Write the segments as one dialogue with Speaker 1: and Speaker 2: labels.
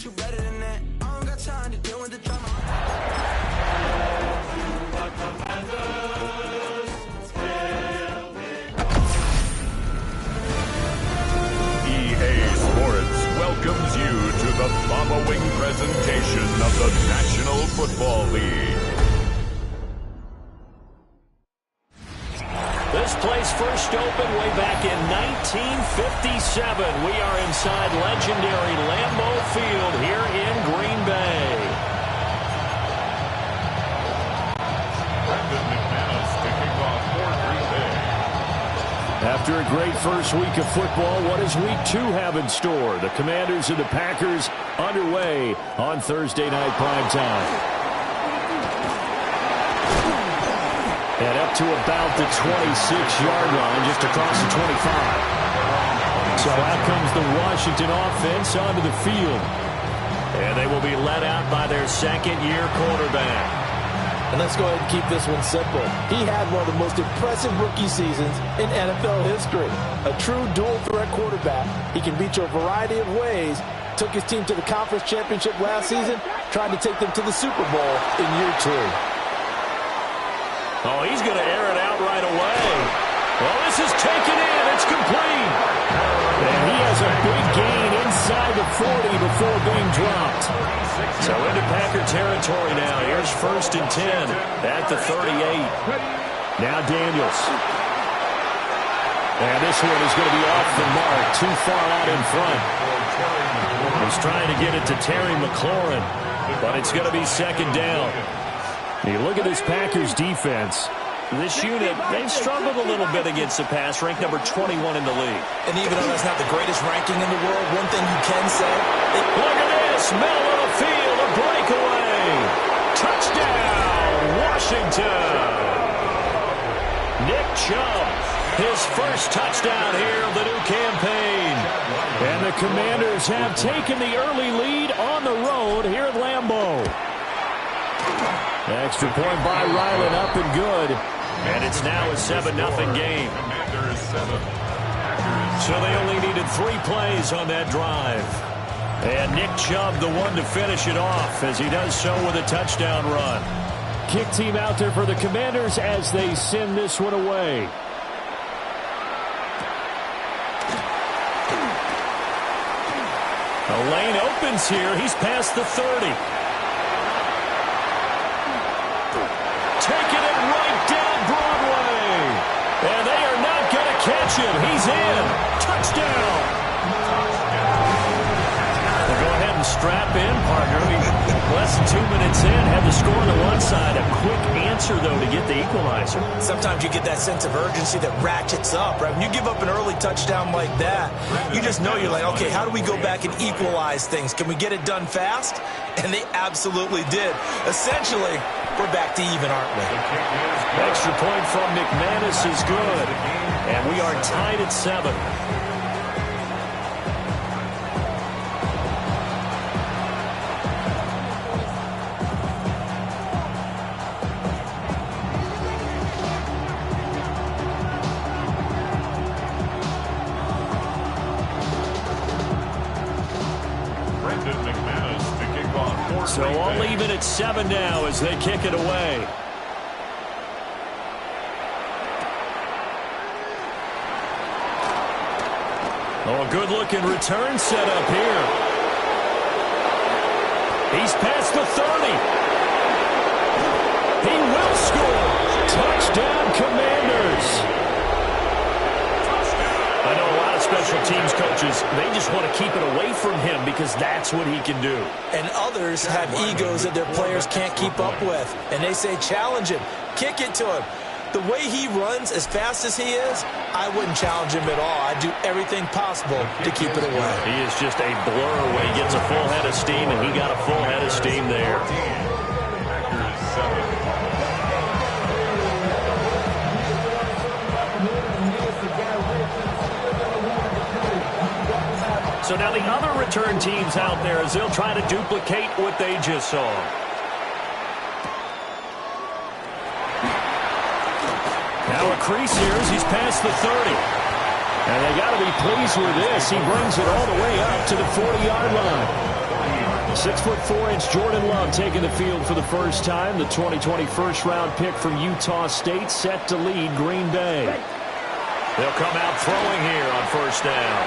Speaker 1: but you better than that. I don't got time to deal with the drama.
Speaker 2: EA Sports welcomes you to the following presentation of the National Football League.
Speaker 3: This place first opened way back in 1957. We are inside legendary Lambeau Field here in Green Bay. After a great first week of football, what does week 2 have in store? The Commanders and the Packers underway on Thursday night primetime. And up to about the 26-yard line, just across the 25. So out comes the Washington offense onto the field. And they will be led out by their second-year quarterback.
Speaker 4: And let's go ahead and keep this one simple. He had one of the most impressive rookie seasons in NFL history. A true dual-threat quarterback. He can beat you a variety of ways. Took his team to the conference championship last season. Tried to take them to the Super Bowl in year 2.
Speaker 3: Oh, he's going to air it out right away. Well, this is taken in. It's complete. And he has a big gain inside the 40 before being dropped. So into Packer territory now. Here's 1st and 10 at the 38. Now Daniels. And this one is going to be off the mark. Too far out in front. He's trying to get it to Terry McLaurin. But it's going to be second down. You look at this Packers defense. This unit, they've struggled a little bit against the pass, ranked number 21 in the league.
Speaker 4: And even though that's not the greatest ranking in the world, one thing you can say.
Speaker 3: Look at this, middle of the field, a breakaway. Touchdown, Washington. Nick Chubb, his first touchdown here of the new campaign. And the Commanders have taken the early lead on the road here at Lambeau. Extra point by Ryland, up and good. And it's now a 7-0 game. So they only needed 3 plays on that drive. And Nick Chubb, the one to finish it off, as he does so with a touchdown run. Kick team out there for the Commanders as they send this one away. The lane opens here. He's past the 30. Taking it right down Broadway. And they are not going to catch him. He's in. Touchdown. We'll go ahead and strap in, partner. Less than 2 minutes in. Have the score on the one side. A quick answer, though, to get the equalizer.
Speaker 4: Sometimes you get that sense of urgency that ratchets up, right? When you give up an early touchdown like that, you just know you're like, okay, how do we go back and equalize things? Can we get it done fast? And they absolutely did. Essentially, we're back to even, aren't we?
Speaker 3: Extra point from McManus is good. And we are tied at 7. So all even at 7 now as they kick it away. Oh, a good-looking return set up here. He's past the 30. He will score. Touchdown, Commanders. I know a lot of special teams coaches, they just want to keep it away from him because that's what he can do.
Speaker 4: And others have egos that their players can't keep up with. And they say, challenge him. Kick it to him. The way he runs as fast as he is, I wouldn't challenge him at all. I'd do everything possible to keep it away.
Speaker 3: He is just a blur when he gets a full head of steam, and he got a full head of steam there. So now the other return teams out there as they'll try to duplicate what they just saw. Now a crease here as he's past the 30. And they got to be pleased with this. He brings it all the way up to the 40-yard line. 6'4" Jordan Love taking the field for the first time. The 2020 first-round pick from Utah State set to lead Green Bay. They'll come out throwing here on first down.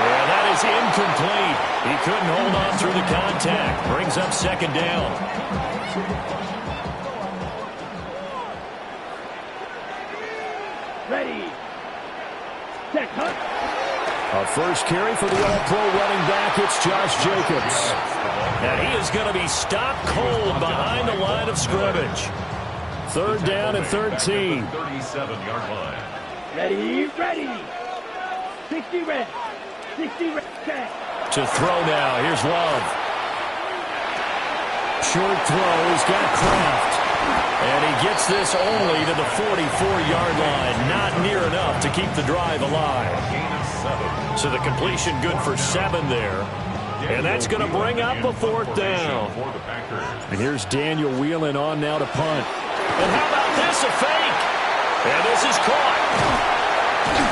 Speaker 3: Yeah, that is incomplete. He couldn't hold on through the contact. Brings up second down.
Speaker 5: Ready. Set, cut.
Speaker 3: A first carry for the All-Pro running back. It's Josh Jacobs. And he is going to be stopped cold behind the line of scrimmage. Third down and 13.
Speaker 2: 37-yard line.
Speaker 5: Ready, ready. 60 red. 60 red. Set.
Speaker 3: To throw now. Here's Love. Short throw. He's got Kraft. And he gets this only to the 44-yard line. Not near enough to keep the drive alive. So the completion good for 7 there. And that's going to bring up a fourth down. And here's Daniel wheeling on now to punt. And how about this, a fake? And this is caught.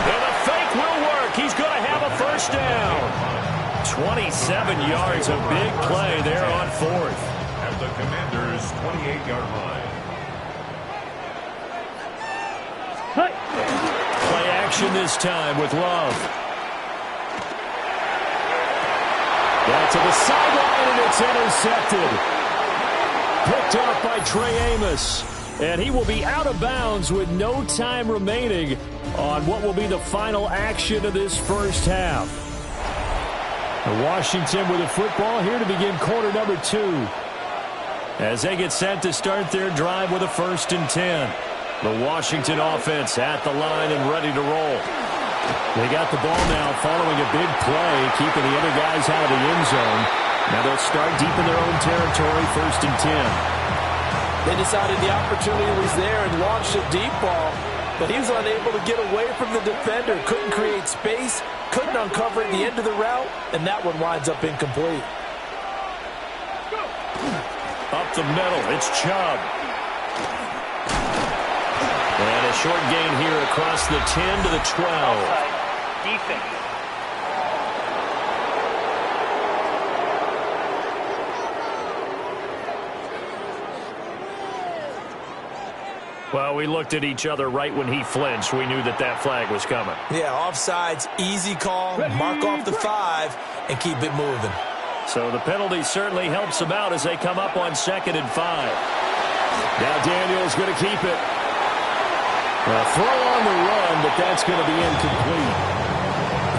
Speaker 3: And the fake will work. He's going to have a first down. 27 yards, a big play there on fourth.
Speaker 2: At the Commanders' 28-yard line.
Speaker 3: Play action this time with Love. Back to the sideline, and it's intercepted. Picked off by Trey Amos. And he will be out of bounds with no time remaining on what will be the final action of this first half. Washington with a football here to begin quarter number 2. As they get set to start their drive with a 1st and 10. The Washington offense at the line and ready to roll. They got the ball now following a big play, keeping the other guys out of the end zone. Now they'll start deep in their own territory, 1st and 10.
Speaker 4: They decided the opportunity was there and launched a deep ball, but he was unable to get away from the defender, couldn't create space, couldn't uncover at the end of the route, and that one winds up incomplete.
Speaker 3: Up the middle, it's Chubb. And a short gain here across the 10 to the 12.
Speaker 5: Defense.
Speaker 3: Well, we looked at each other right when he flinched. We knew that that flag was coming.
Speaker 4: Yeah, offsides, easy call, mark off the 5, and keep it moving.
Speaker 3: So the penalty certainly helps them out as they come up on 2nd and 5. Now Daniel's going to keep it. A throw on the run, but that's going to be incomplete.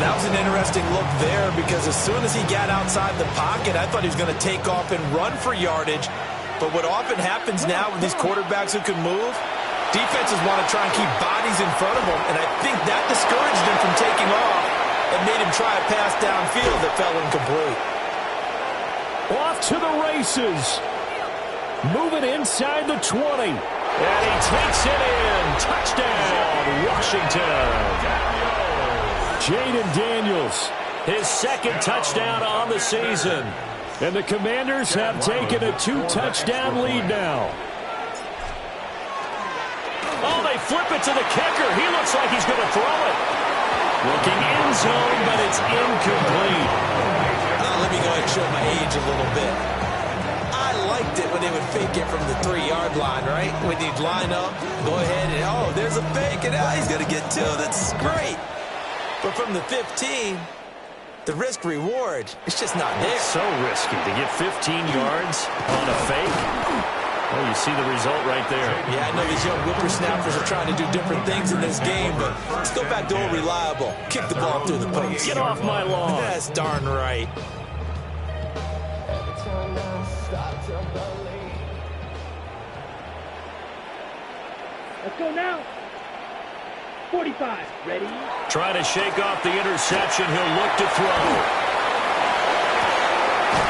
Speaker 4: That was an interesting look there because as soon as he got outside the pocket, I thought he was going to take off and run for yardage. But what often happens now with these quarterbacks who can move, defenses want to try and keep bodies in front of them, and I think that discouraged him from taking off and made him try a pass downfield that fell incomplete.
Speaker 3: Off to the races. Moving inside the 20. And he takes it in. Touchdown, Washington. Jaden Daniels, his 2nd touchdown on the season. And the Commanders have taken a 2-touchdown lead now. Oh, they flip it to the kicker. He looks like he's going to throw it. Looking end zone, but it's incomplete.
Speaker 4: Let me go ahead and show my age a little bit. I liked it when they would fake it from the 3-yard line, right? When they'd line up, go ahead and, oh, there's a fake, and he's going to get 2. That's great. But from the 15, the risk-reward, it's just not there.
Speaker 3: It's so risky to get 15 yards on a fake. Oh, you see the result right there.
Speaker 4: Yeah, I know these young whippersnappers are trying to do different things in this game, but let's go back to old reliable. Kick the ball through the post.
Speaker 3: Get off my lawn.
Speaker 4: That's darn right.
Speaker 5: Let's go now. 45. Ready?
Speaker 3: Trying to shake off the interception. He'll look to throw.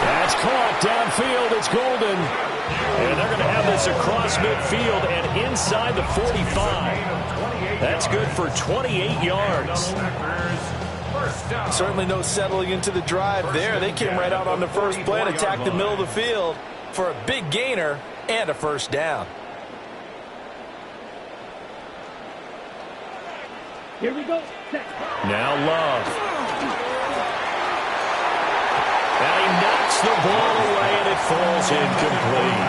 Speaker 3: That's caught downfield. It's Golden. And they're going to have this across midfield and inside the 45. That's good for 28 yards.
Speaker 4: Certainly no settling into the drive there. They came right out on the first play and attacked the middle of the field for a big gainer and a first down.
Speaker 5: Here we go. Set.
Speaker 3: Now Love. Knocks the ball away, and it falls incomplete.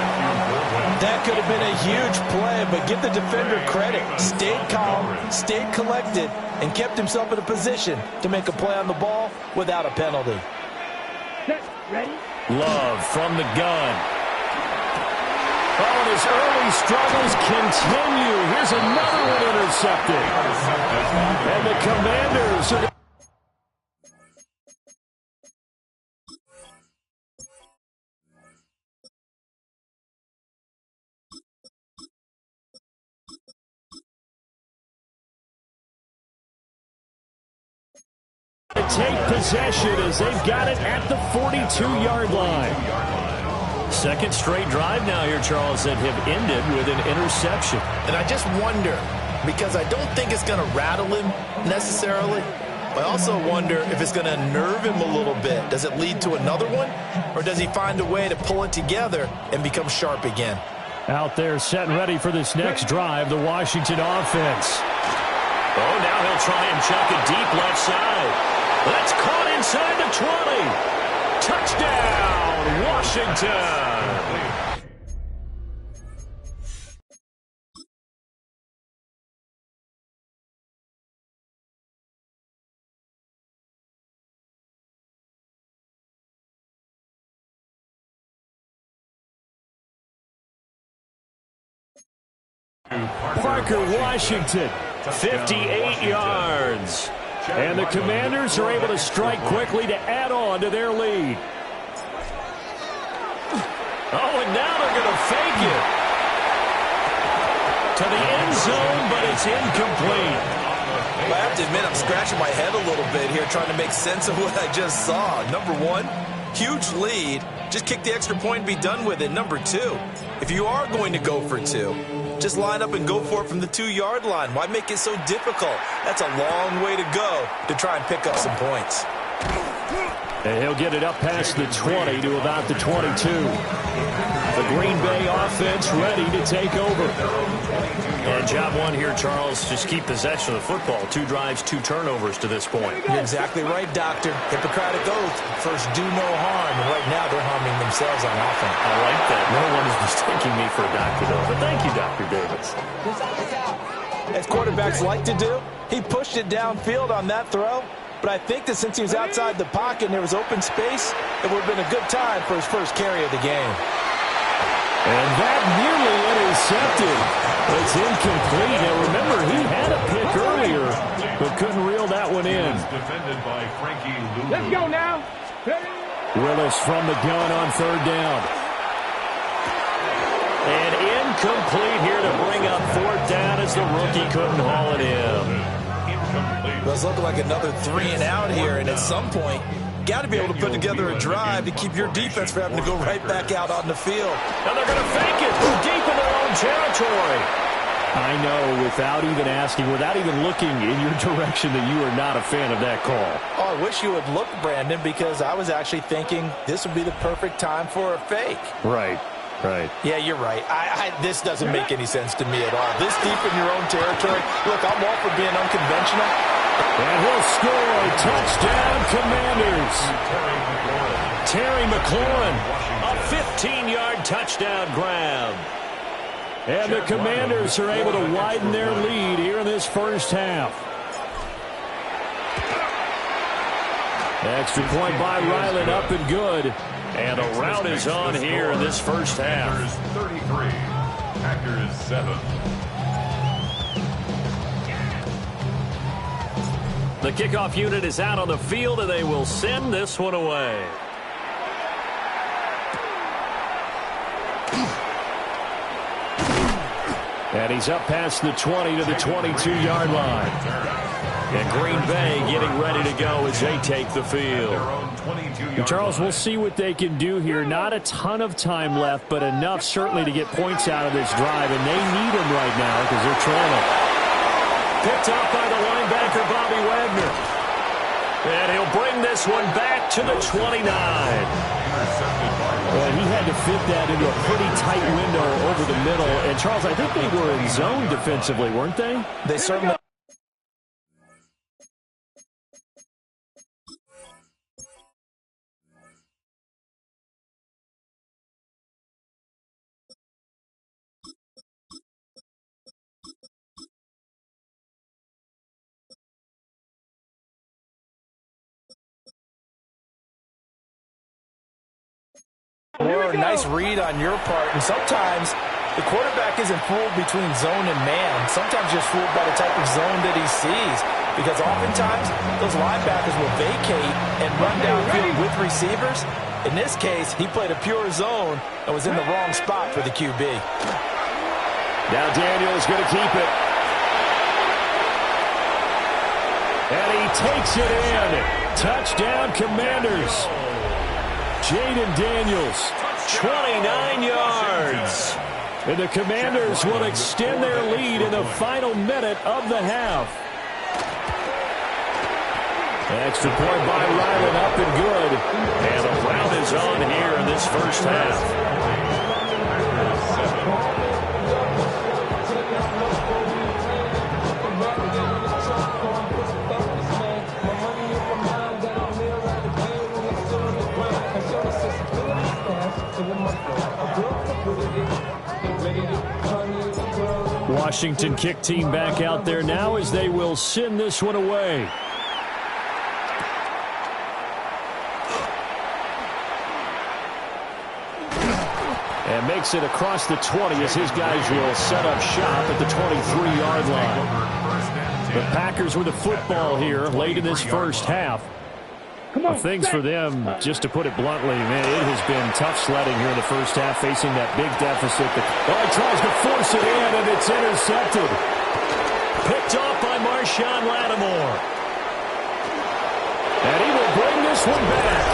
Speaker 4: That could have been a huge play, but give the defender credit. Stayed calm, stayed collected, and kept himself in a position to make a play on the ball without a penalty.
Speaker 5: Set, ready?
Speaker 3: Love from the gun. Oh, and his early struggles continue. Here's another one intercepted. And the Commanders are... take possession as they've got it at the 42-yard line. Second straight drive now here, Charles, that have ended with an interception.
Speaker 4: And I just wonder, because I don't think it's going to rattle him necessarily, I also wonder if it's going to nerve him a little bit. Does it lead to another one, or does he find a way to pull it together and become sharp again?
Speaker 3: Out there set and ready for this next drive, the Washington offense. Oh, now he'll try and chuck it deep left side. That's caught inside the 20. Touchdown, Washington. Parker Washington, 58 yards. And the Commanders are able to strike quickly to add on to their lead. Oh, and now they're going to fake it to the end zone, but it's incomplete.
Speaker 4: I have to admit, I'm scratching my head a little bit here trying to make sense of what I just saw. Number one, huge lead. Just kick the extra point and be done with it. Number two, if you are going to go for two, just line up and go for it from the 2-yard line. Why make it so difficult? That's a long way to go to try and pick up some points.
Speaker 3: And he'll get it up past the 20 to about the 22. The Green Bay offense ready to take over. And job one here, Charles, just keep possession of the football. 2 drives, 2 turnovers to this point.
Speaker 4: You're exactly right, Doctor. Hippocratic oath. First, do no harm. And right now, they're harming themselves on offense.
Speaker 3: I like that. No one is mistaking me for a doctor, though. But thank you, Dr. Davis.
Speaker 4: As quarterbacks like to do, he pushed it downfield on that throw. But I think that since he was outside the pocket and there was open space, it would have been a good time for his first carry of the game.
Speaker 3: And that nearly intercepted. It's incomplete. Now, remember, he had a pick earlier, but couldn't reel that one in.
Speaker 5: Let's go now.
Speaker 3: Willis from the gun on 3rd down. And incomplete here to bring up 4th down as the rookie couldn't haul it in.
Speaker 4: It was looking like another 3 and out here, and at some point, got to be able to put together a drive to keep your defense from having to go right back out on the field.
Speaker 3: And they're going to fake it deep in their own territory. I know, without even asking, without even looking in your direction, that you are not a fan of that call.
Speaker 4: Oh, I wish you would look, Brandon, because I was actually thinking this would be the perfect time for a fake.
Speaker 3: Right. Right.
Speaker 4: Yeah, you're right. This doesn't make any sense to me at all. This deep in your own territory. Look, I'm all for being unconventional.
Speaker 3: And he'll score. Touchdown, Commanders. Terry McLaurin, a 15-yard touchdown grab. And the Commanders are able to widen their lead here in this first half. Extra point by Ryland, up and good. And a rout is on here in this first half.
Speaker 2: Packers 33, Packers 7.
Speaker 3: The kickoff unit is out on the field, and they will send this one away. And he's up past the 20 to the 22-yard line. And Green Bay getting ready to go as they take the field. Charles, we'll see what they can do here. Not a ton of time left, but enough certainly to get points out of this drive. And they need them right now because they're trailing. Picked up by the linebacker, Bobby Wagner. And he'll bring this one back to the 29. Well, he had to fit that into a pretty tight window over the middle. And, Charles, I think they were in zone defensively, weren't they?
Speaker 4: They certainly Or a nice read on your part. And sometimes the quarterback isn't fooled between zone and man. Sometimes just fooled by the type of zone that he sees. Because oftentimes, those linebackers will vacate and run downfield with receivers. In this case, he played a pure zone and was in the wrong spot for the QB.
Speaker 3: Now Daniels going to keep it. And he takes it in. Touchdown, Commanders. Jaden Daniels, 29 yards. And the Commanders will extend their lead in the final minute of the half. Extra point by Ryland, up and good. And the round is on here in this first half. Washington kick team back out there now as they will send this one away. And makes it across the 20 as his guys will set up shop at the 23-yard line. The Packers with the football here late in this first half. Things for them, just to put it bluntly, man, it has been tough sledding here in the first half, facing that big deficit. He tries to force it in, and it's intercepted. Picked off by Marshawn Lattimore. And he will bring this one back.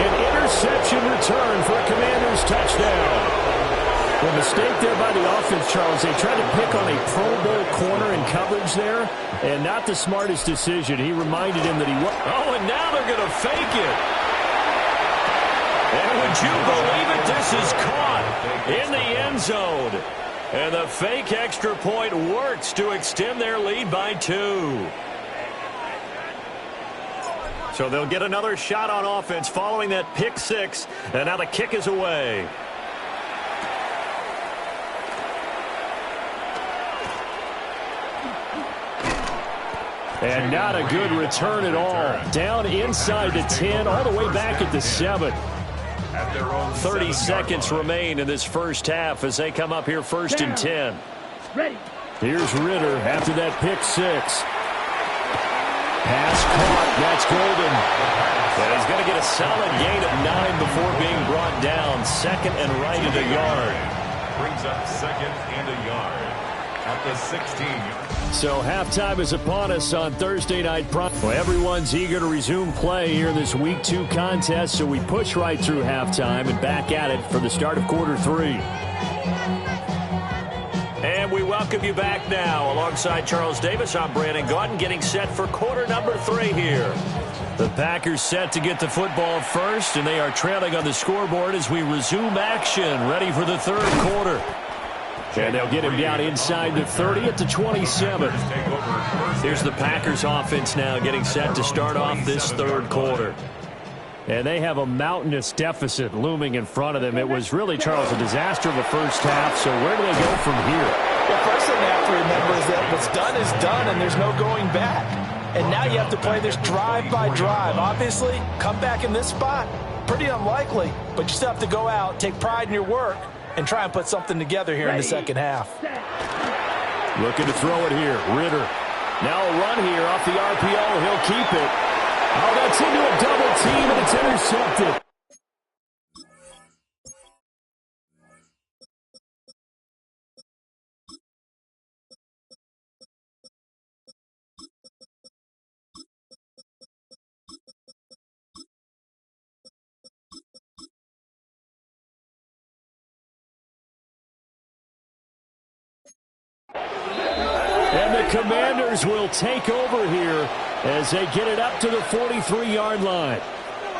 Speaker 3: An interception return for a Commanders touchdown. The mistake there by the offense, Charles. They tried to pick on a Pro Bowl corner in coverage there, and not the smartest decision. He reminded him that he was. Oh, and now they're going to fake it. And would you believe it? This is caught in the end zone. And the fake extra point works to extend their lead by 2. So they'll get another shot on offense following that pick 6. And now the kick is away. And not a good return at all. Down inside the 10, all the way back at the 7. 30 seconds remain in this first half as they come up here first and 10. Here's Ritter after that pick 6. Pass caught. That's Golden. And he's going to get a solid gain of 9 before being brought down. Second and right at a yard.
Speaker 5: Brings up second and a yard at the 16.
Speaker 3: So halftime is upon us on Thursday Night Prime. Well, everyone's eager to resume play here in this Week 2 contest, so we push right through halftime and back at it for the start of quarter 3. And we welcome you back now. Alongside Charles Davis, I'm Brandon Gaudin, getting set for quarter number 3 here. The Packers set to get the football first, and they are trailing on the scoreboard as we resume action, ready for the third quarter. And they'll get him down inside the 30 at the 27. Here's the Packers offense now getting set to start off this third quarter. And they have a mountainous deficit looming in front of them. It was really, Charles, a disaster of the first half. So where do they go from here?
Speaker 4: The first thing they have to remember is that what's done is done and there's no going back. And now you have to play this drive by drive. Obviously, come back in this spot, pretty unlikely. But you still have to go out, take pride in your work, and try and put something together here in the second half.
Speaker 3: Looking to throw it here. Ritter. Now a run here off the RPO. He'll keep it. Oh, that's into a double team, and it's intercepted. And the Commanders will take over here as they get it up to the 43-yard line.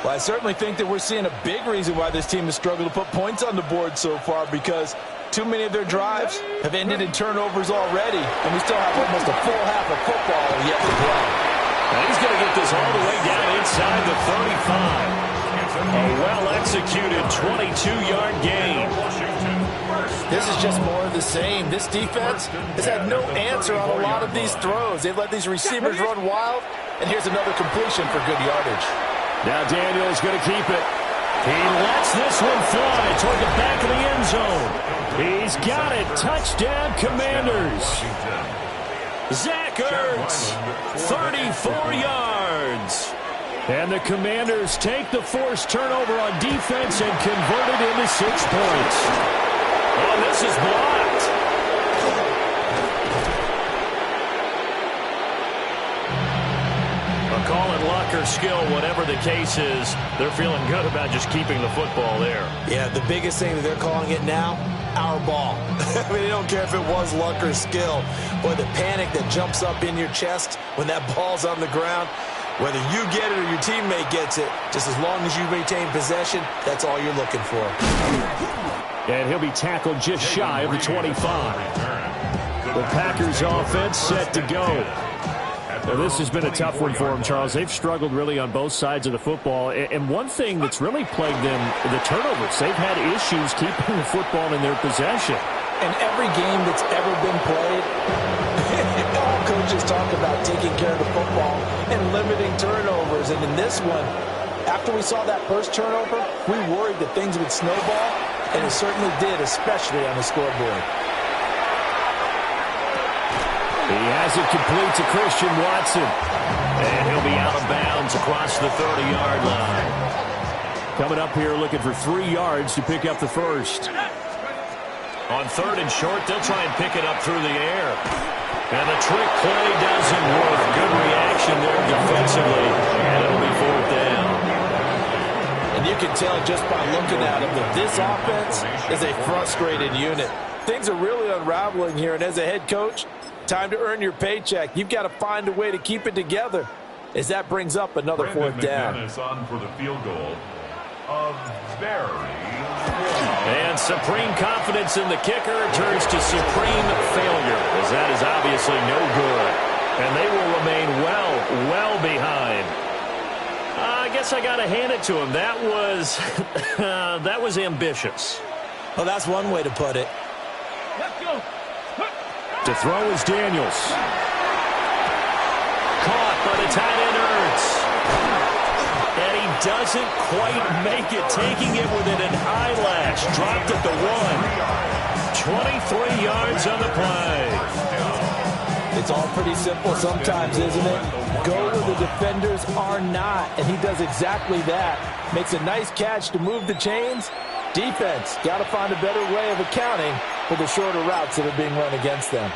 Speaker 4: Well, I certainly think that we're seeing a big reason why this team has struggled to put points on the board so far, because too many of their drives have ended in turnovers already, and we still have almost a full half of football yet to play.
Speaker 3: And he's going to get this all the way down inside the 35. A well-executed 22-yard gain.
Speaker 4: This is just more of the same. This defense has had no answer on a lot of these throws. They've let these receivers run wild, and here's another completion for good yardage.
Speaker 3: Now Daniels going to keep it. He lets this one fly toward the back of the end zone. He's got it. Touchdown, Commanders. Zach Ertz, 34 yards. And the Commanders take the forced turnover on defense and convert it into 6 points. Oh, this is blocked. Call it luck or skill, whatever the case is, they're feeling good about just keeping the football there.
Speaker 4: Yeah, the biggest thing that they're calling it now, our ball. I mean, they don't care if it was luck or skill. Boy, the panic that jumps up in your chest when that ball's on the ground, whether you get it or your teammate gets it, just as long as you retain possession, that's all you're looking for.
Speaker 3: And he'll be tackled just shy of the 25. The Packers offense set to go. Well, this has been a tough one for them, Charles. They've struggled really on both sides of the football. And one thing that's really plagued them, the turnovers. They've had issues keeping the football in their possession.
Speaker 4: In every game that's ever been played, all coaches talk about taking care of the football and limiting turnovers. And in this one, after we saw that first turnover, we worried that things would snowball, and it certainly did, especially on the scoreboard.
Speaker 3: He has it complete to Christian Watson. And he'll be out of bounds across the 30-yard line. Coming up here looking for 3 yards to pick up the first. On 3rd and short, they'll try and pick it up through the air. And the trick play doesn't work. Good reaction there defensively. And it'll be 4th down.
Speaker 4: And you can tell just by looking at him that this offense is a frustrated unit. Things are really unraveling here. And as a head coach, time to earn your paycheck. You've got to find a way to keep it together as that brings up another 4th down.
Speaker 5: On for the field goal of
Speaker 3: and supreme confidence in the kicker turns to supreme failure, as that is obviously no good. And they will remain well behind. I guess I got to hand it to him. That was, that was ambitious.
Speaker 4: Well, that's one way to put it.
Speaker 3: Let's go. To throw is Daniels. Caught by the tight end Ertz. And he doesn't quite make it, taking it with an eyelash. Dropped at the 1. 23 yards on the play.
Speaker 4: It's all pretty simple sometimes, isn't it? Go where the defenders are not, and he does exactly that. Makes a nice catch to move the chains. Defense, got to find a better way of accounting for the shorter routes that are being run against them.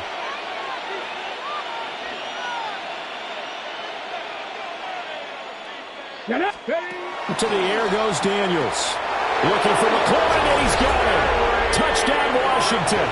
Speaker 3: To the air goes Daniels. Looking for McLaurin, and he's got it. Touchdown, Washington.